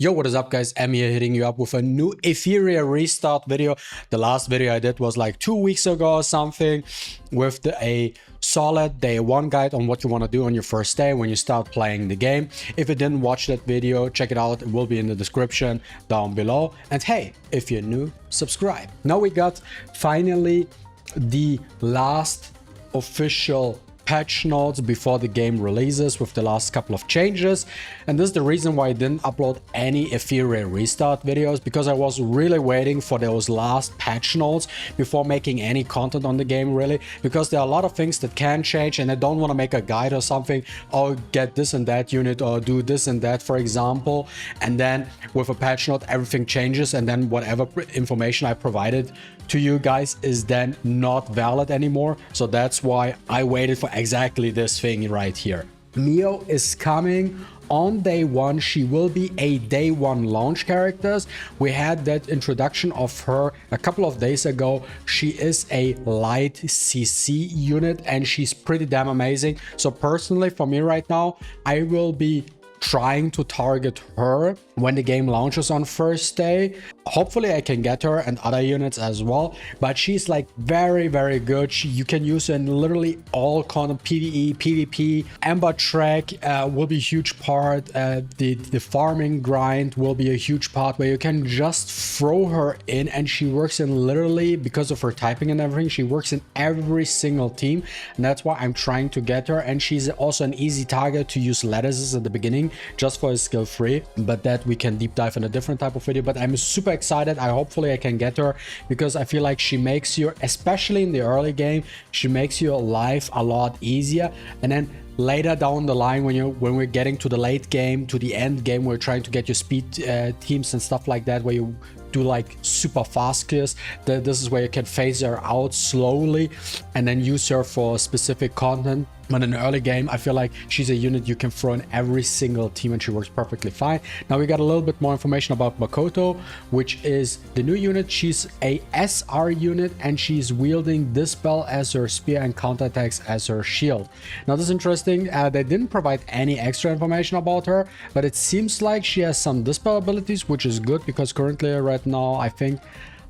Yo, what is up guys? I'm here hitting you up with a new Etheria restart video. The last video I did was like 2 weeks ago or something with a solid day one guide on what you want to do on your first day when you start playing the game. If you didn't watch that video, check it out. It will be in the description down below. And hey, if you're new, subscribe. Now we got finally the last official patch notes before the game releases with the last couple of changes, and this is the reason why I didn't upload any Etheria restart videos, because I was really waiting for those last patch notes before making any content on the game, really, because there are a lot of things that can change and I don't want to make a guide or something, or get this and that unit or do this and that, for example, and then with a patch note everything changes and then whatever information I provided to you guys is then not valid anymore. So that's why I waited for exactly this thing right here. Mio is coming on day one. She will be a day one launch characters. We had that introduction of her a couple of days ago. She is a light CC unit and she's pretty damn amazing. So personally for me right now, I will be trying to target her when the game launches on first day. Hopefully I can get her and other units as well, but she's like very good. You can use her in literally all kind of PvE, PvP. Ember track will be a huge part. The farming grind will be a huge part where you can just throw her in, and she works in literally, because of her typing and everything, she works in every single team, and that's why I'm trying to get her. And she's also an easy target to use lattices at the beginning just for a skill free, but that we can deep dive in a different type of video. But I'm super excited. Hopefully I can get her, because I feel like she makes you, especially in the early game, she makes your life a lot easier. And then later down the line, when we're getting to the late game, to the end game, we're trying to get your speed teams and stuff like that, where you do like super fast kills. This is where you can phase her out slowly and then use her for specific content. But in the early game, I feel like she's a unit you can throw in every single team and she works perfectly fine. Now we got a little bit more information about Makoto, which is the new unit. She's a SR unit and she's wielding Dispel as her spear and counterattacks as her shield. Now this is interesting. They didn't provide any extra information about her, but it seems like she has some Dispel abilities, which is good, because currently right now I think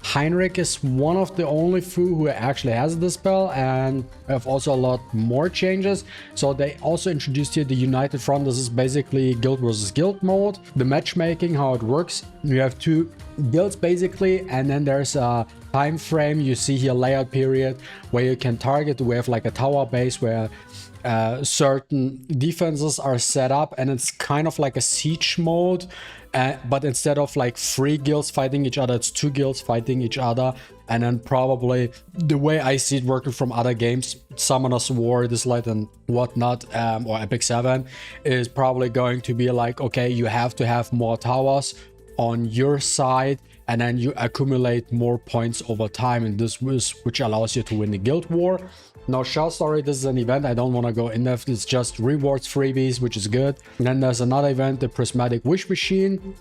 Heinrich is one of the only few who actually has this spell, and have also a lot more changes. So they also introduced here the United Front. This is basically guild versus guild mode. The matchmaking, how it works, you have two guilds basically, and then there's a time frame. You see here layout period where you can target. We have like a tower base where certain defenses are set up, and it's kind of like a siege mode, but instead of like 3 guilds fighting each other, it's 2 guilds fighting each other. And then probably the way I see it working from other games, Summoner's War, this light and whatnot, or Epic 7, is probably going to be like, okay, you have to have more towers on your side, and then you accumulate more points over time, and this was which allows you to win the guild war. Now Shell Story, this is an event, I don't want to go in depth, it's just rewards, freebies, which is good. And then there's another event, the Prismatic Wish Machine,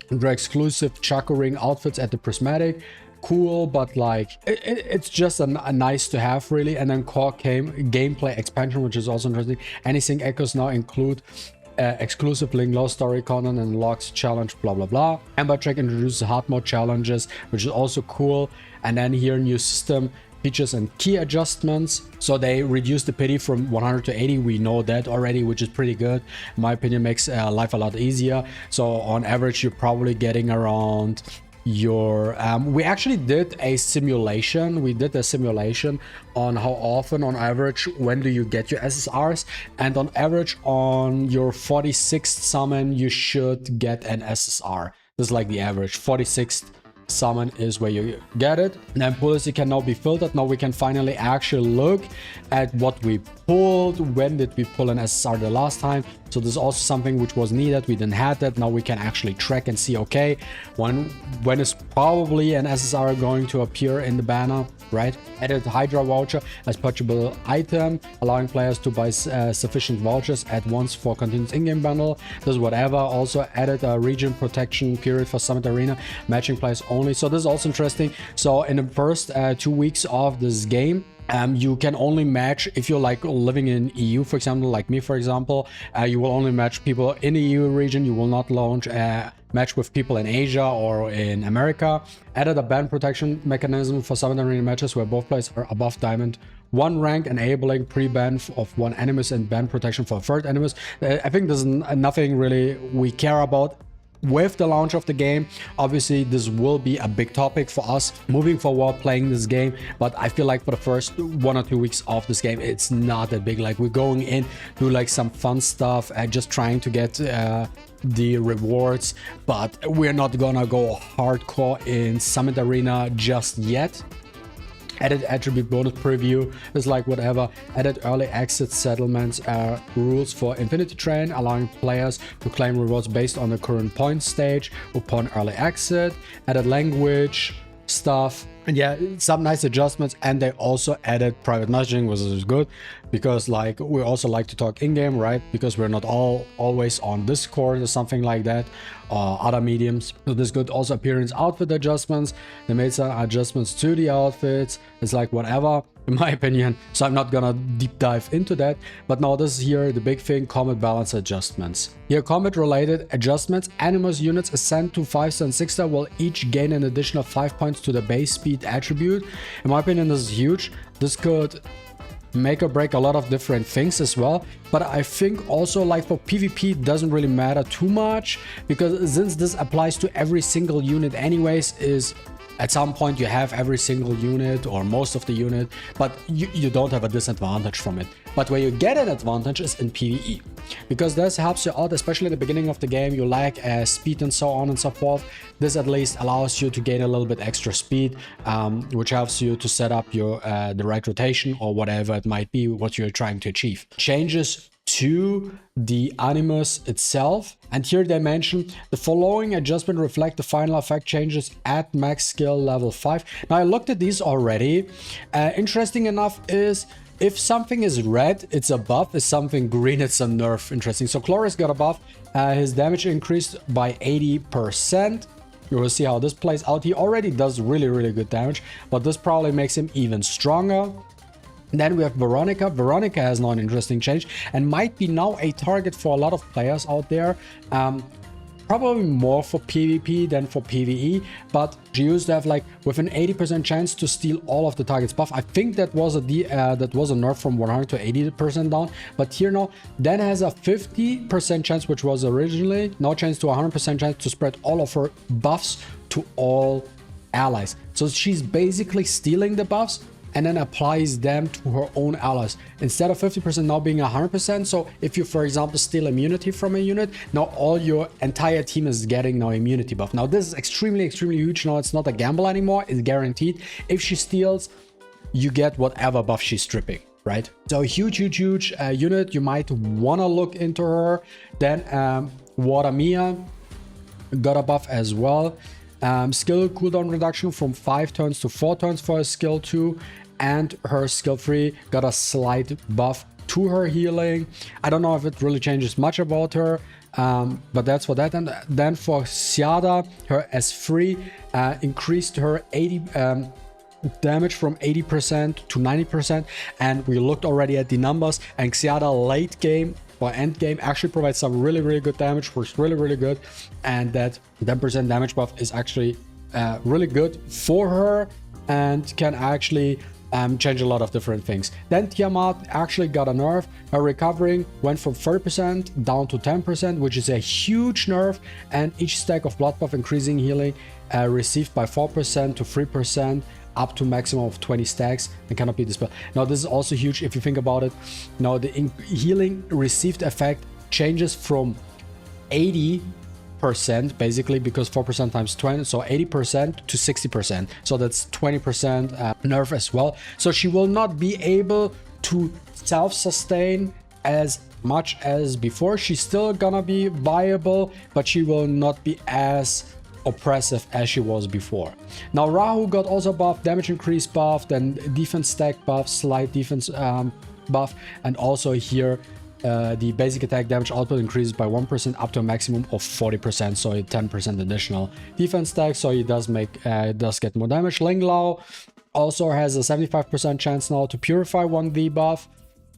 the exclusive Chaco Ring outfits at the Prismatic. Cool, but like it's just a nice to have, really. And then core gameplay expansion, which is also interesting. Anything Echoes now include exclusive link, low story content, and logs challenge, blah blah blah. Ember Track introduces hard mode challenges, which is also cool. And then here, new system features and key adjustments. So they reduced the pity from 100 to 80. We know that already, which is pretty good. In my opinion, makes life a lot easier. So on average, you're probably getting around your we actually did a simulation. We did a simulation on how often on average when do you get your SSRs, and on average on your 46th summon you should get an SSR. This is like the average. 46th summon is where you get it. And then policy can now be filtered. Now we can finally actually look at what we pulled. When did we pull an SSR the last time? So this is also something which was needed. We didn't have that. Now we can actually track and see, okay, when is probably an SSR going to appear in the banner, right? Added Hydra voucher as purchasable item, allowing players to buy sufficient vouchers at once for continuous in-game bundle. This is whatever. Also added a region protection period for Summit Arena, matching players only. So this is also interesting. So in the first 2 weeks of this game, you can only match if you're like living in EU, for example, like me, for example. You will only match people in the EU region. You will not launch match with people in Asia or in America. Added a ban protection mechanism for Summit Arena matches where both players are above Diamond 1 rank, enabling pre-ban of 1 Animus and ban protection for a 3rd Animus. I think there's nothing really we care about with the launch of the game. Obviously this will be a big topic for us moving forward playing this game, but I feel like for the first 1 or 2 weeks of this game it's not that big. Like, we're going in, do like some fun stuff and just trying to get the rewards, but we're not gonna go hardcore in Summit Arena just yet. Added attribute bonus preview is like whatever. Added early exit settlements rules for Infinity Train, allowing players to claim rewards based on the current point stage upon early exit. Added language stuff, and yeah, some nice adjustments. And they also added private messaging, which is good because like we also like to talk in-game, right? Because we're not always on Discord or something like that, or other mediums. So this good. Also appearance outfit adjustments. They made some adjustments to the outfits. It's like whatever in my opinion, so I'm not gonna deep dive into that. But now this is here the big thing, combat balance adjustments. Here, combat related adjustments. Animus units ascend to 5-star and 6-star will each gain an additional 5 points to the base speed attribute. In my opinion, this is huge. This could make or break a lot of different things as well, but I think also like for PvP it doesn't really matter too much, because since this applies to every single unit anyways, is at some point you have every single unit or most of the unit, but you don't have a disadvantage from it. But where you get an advantage is in PvE, because this helps you out, especially at the beginning of the game. You lack speed and so on and so forth. This at least allows you to gain a little bit extra speed, which helps you to set up your the right rotation or whatever it might be what you're trying to achieve. Changes to the Animus itself, and here they mention the following adjustment reflect the final effect changes at max skill level 5. Now I looked at these already. Interesting enough is if something is red, it's a buff. If something green, it's a nerf. Interesting. So Chloris got a buff. His damage increased by 80%. You will see how this plays out. He already does really good damage, but this probably makes him even stronger. Then we have Veronica. Veronica has now an interesting change and might be now a target for a lot of players out there. Probably more for PvP than for PvE, but she used to have like with an 80% chance to steal all of the target's buff. I think that was a nerf from 100 to 80% down, but here now then has a 50% chance, which was originally, now changed to 100% chance to spread all of her buffs to all allies. So she's basically stealing the buffs and then applies them to her own allies instead of 50% now being 100%. So if you, for example, steal immunity from a unit, now all your entire team is getting now immunity buff. Now this is extremely huge. Now it's not a gamble anymore, it's guaranteed. If she steals, you get whatever buff she's stripping, right? So huge unit. You might want to look into her. Then MaTeIRiA got a buff as well. Skill cooldown reduction from 5 turns to 4 turns for her skill 2, and her skill 3 got a slight buff to her healing. I don't know if it really changes much about her, but that's for that. And then for Xiada, her S3 increased her 80 damage from 80% to 90%, and we looked already at the numbers, and Xiada late game or end game actually provides some really good damage, works really good, and that 10% damage buff is actually really good for her and can actually change a lot of different things. Then Tiamat actually got a nerf. Her recovering went from 30% down to 10%, which is a huge nerf, and each stack of blood buff increasing healing received by 4% to 3%, up to maximum of 20 stacks and cannot be dispelled. Now this is also huge if you think about it. Now the healing received effect changes from 80% basically, because 4% times 20, so 80% to 60%. So that's 20% nerf as well. So she will not be able to self-sustain as much as before. She's still gonna be viable, but she will not be as oppressive as she was before. Now Rahu got also buff, damage increase buff, then defense stack buff, slight defense buff, and also here the basic attack damage output increases by 1% up to a maximum of 40%, so a 10% additional defense stack, so he does get more damage. Ling Lao also has a 75% chance now to purify one debuff,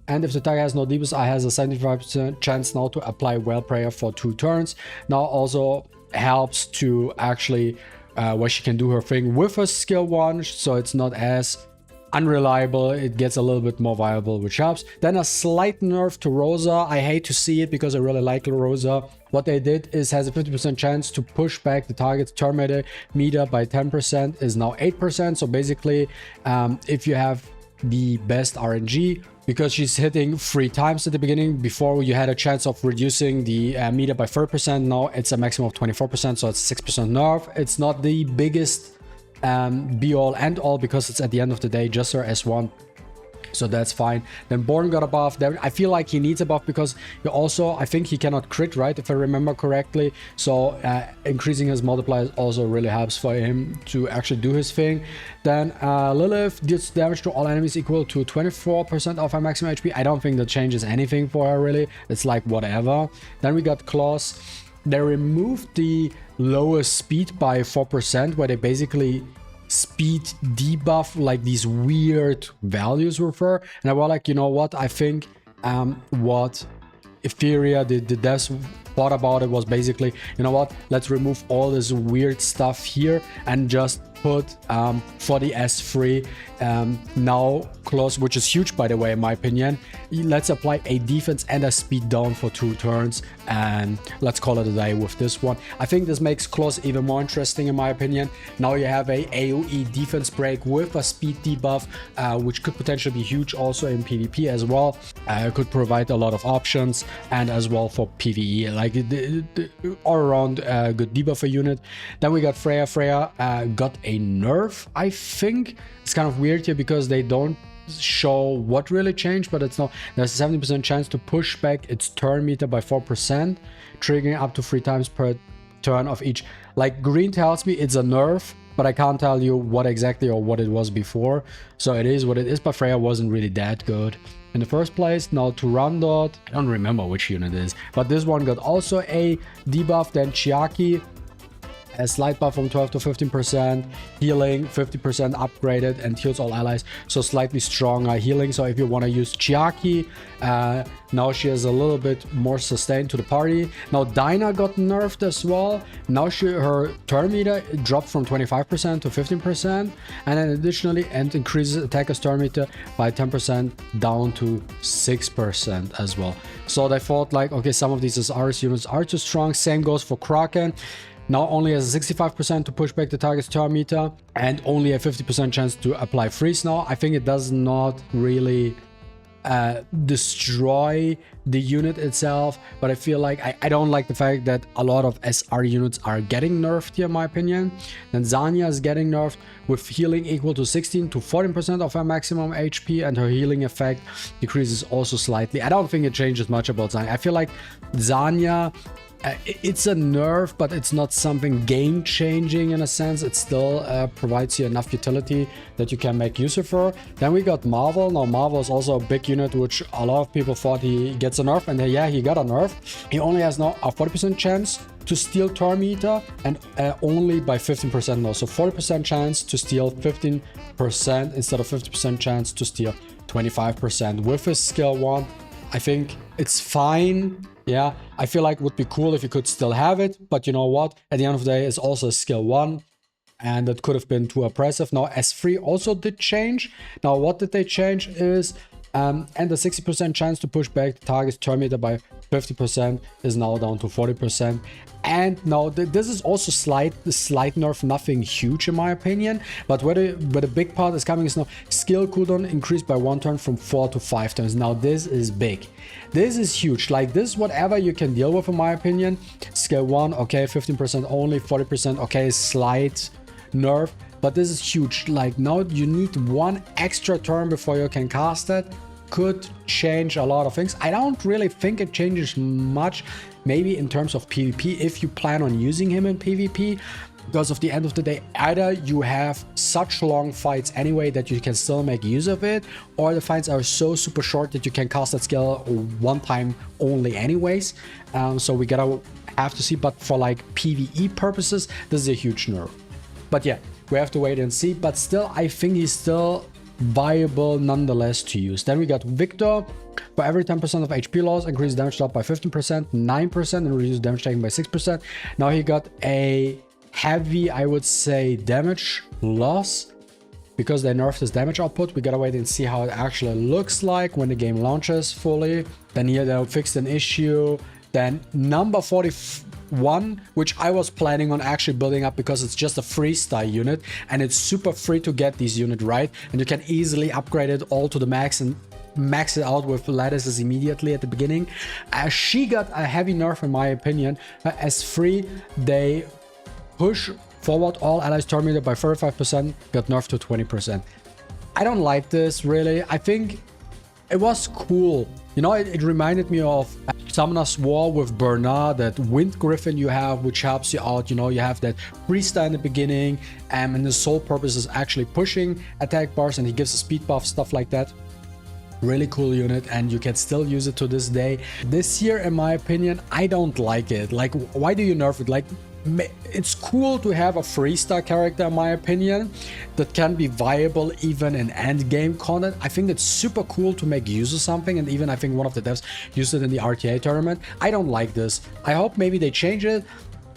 and if the target has no debuffs, I has a 75% chance now to apply Well Prayer for 2 turns. Now also helps to actually where she can do her thing with her skill 1, so it's not as unreliable, it gets a little bit more viable, which helps. Then a slight nerf to Rosa. I hate to see it because I really like Rosa. What they did is has a 50% chance to push back the target's turn meter by 10%, is now 8%. So basically, if you have the best RNG, because she's hitting 3 times at the beginning, before you had a chance of reducing the meter by 30%, now it's a maximum of 24%, so it's 6% nerf. It's not the biggest be all and all, because it's at the end of the day just her S1, so that's fine. Then Born got a buff. There, I feel like he needs a buff because he also, I think he cannot crit, right, if I remember correctly, so increasing his multiplier also really helps for him to actually do his thing. Then Lilith deals damage to all enemies equal to 24% of her maximum HP. I don't think that changes anything for her really, it's like whatever. Then we got Claws. They removed the lowest speed by 4%, where they basically speed debuff like these weird values with her. And I was like, you know what, I think what Etheria, the devs, thought about it was basically, you know what, let's remove all this weird stuff here and just put for the S3 now Claws, which is huge by the way in my opinion. Let's apply a defense and a speed down for 2 turns, and let's call it a day with this one. I think this makes Claws even more interesting in my opinion. Now you have a AoE defense break with a speed debuff, which could potentially be huge also in PvP as well. Could provide a lot of options, and as well for PvE, like the all around good debuffer unit. Then we got Freya. Freya got a nerf, I think. It's kind of weird here because they don't show what really changed, but it's not. There's a 70% chance to push back its turn meter by 4%, triggering up to 3 times per turn of each. Like green tells me it's a nerf, but I can't tell you what exactly or what it was before. So it is what it is, but Freya wasn't really that good in the first place. Now to Randot, I don't remember which unit it is, but this one got also a debuff. Then Chiaki, a slight buff from 12 to 15%, healing 50% upgraded, and heals all allies, so slightly stronger healing. So if you want to use Chiaki, now she has a little bit more sustain to the party. Now Dinah got nerfed as well. Now her turn meter dropped from 25% to 15%, and then additionally increases attacker's turn meter by 10% down to 6% as well. So they thought like, okay, some of these SRS units are too strong. Same goes for Kraken. Now only has a 65% to push back the target's turn meter, and only a 50% chance to apply freeze. Now I think it does not really destroy the unit itself, but I feel like I don't like the fact that a lot of SR units are getting nerfed here in my opinion. Then Zanya is getting nerfed with healing equal to 16 to 14% of her maximum HP, and her healing effect decreases also slightly. I don't think it changes much about Zanya. I feel like Zanya, it's a nerf, but it's not something game-changing in a sense. It still provides you enough utility that you can make use of her. Then we got Marvel. Now Marvel is also a big unit, which a lot of people thought he gets a nerf, and yeah, he got a nerf. He only has now a 40% chance to steal turn meter, and only by 15% now. So 40% chance to steal 15% instead of 50% chance to steal 25%. With his skill 1, I think it's fine. Yeah, I feel like it would be cool if you could still have it, but you know what? At the end of the day, it's also a skill 1, and that could have been too oppressive. Now, S3 also did change. Now, what did they change is, and the 60% chance to push back the target's turn meter by 50% is now down to 40%. And now this is also slight nerf, nothing huge in my opinion, but where the big part is coming is now skill cooldown increased by 1 turn from 4 to 5 turns. Now this is big, this is huge. Like this, whatever you can deal with in my opinion. Skill 1, okay, 15% only, 40%, okay, slight nerf, but this is huge. Like now you need 1 extra turn before you can cast it. Could change a lot of things. I don't really think it changes much, maybe in terms of PvP if you plan on using him in PvP, because of the end of the day, either you have such long fights anyway that you can still make use of it, or the fights are so super short that you can cast that skill 1 time only anyways. So we gotta have to see, but for like PvE purposes, this is a huge nerf. But yeah, we have to wait and see, but still I think he's still viable nonetheless to use. Then we got Victor. For every 10% of HP loss, increase damage dealt by 15%, 9%, and reduce damage taken by 6%. Now he got a heavy, I would say, damage loss because they nerfed his damage output. We gotta wait and see how it actually looks like when the game launches fully. Then here they fixed an issue. Then number 41, which I was planning on actually building up because it's just a freestyle unit and it's super free to get this unit right, and you can easily upgrade it all to the max and max it out with lattices immediately at the beginning. She got a heavy nerf in my opinion. As free, they push forward all allies terminated by 35%, got nerfed to 20%. I don't like this really. I think it was cool. You know, it reminded me of Summoner's War with Bernard, that Wind Griffin you have, which helps you out. You know, you have that freestyle in the beginning, and the sole purpose is actually pushing attack bars, and he gives a speed buff, stuff like that. Really cool unit, and you can still use it to this day. This year, in my opinion, I don't like it. Like, why do you nerf it? Like, it's cool to have a freestyle character, in my opinion, that can be viable even in end game content. I think it's super cool to make use of something, and even I think one of the devs used it in the RTA tournament. I don't like this. I hope maybe they change it.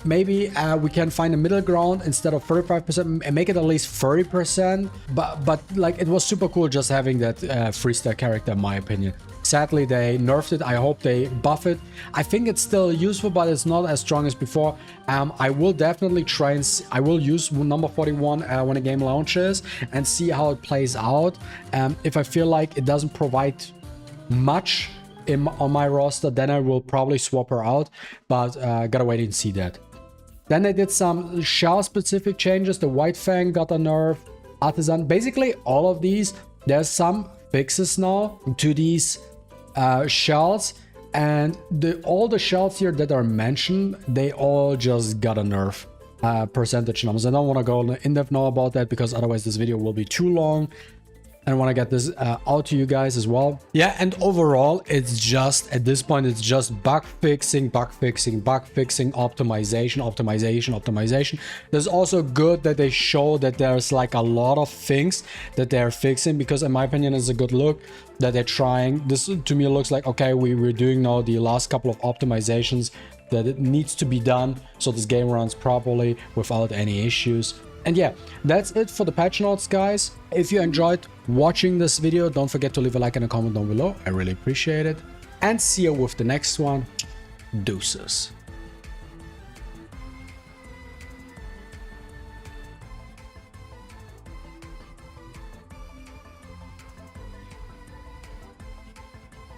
Maybe we can find a middle ground instead of 35% and make it at least 30%. But like, it was super cool just having that freestyle character, in my opinion. Sadly, they nerfed it. I hope they buff it. I think it's still useful, but it's not as strong as before. I will definitely try and I will use number 41 when the game launches and see how it plays out. If I feel like it doesn't provide much on my roster, then I will probably swap her out, but gotta wait and see that. Then they did some shell specific changes. The White Fang got a nerf, Artisan, basically all of these. There's some fixes now to these shells, and all the shells here that are mentioned, they all just got a nerf percentage numbers. I don't want to go in depth now about that because otherwise this video will be too long. And I want to get this out to you guys as well. Yeah, and overall, it's just, at this point, it's just bug fixing, optimization. There's also good that they show that there's like a lot of things that they're fixing, because in my opinion, it's a good look that they're trying. This to me looks like, okay, we're doing now the last couple of optimizations that it needs to be done so this game runs properly without any issues. And yeah, that's it for the patch notes, guys. If you enjoyed watching this video, don't forget to leave a like and a comment down below. I really appreciate it. And see you with the next one. Deuces.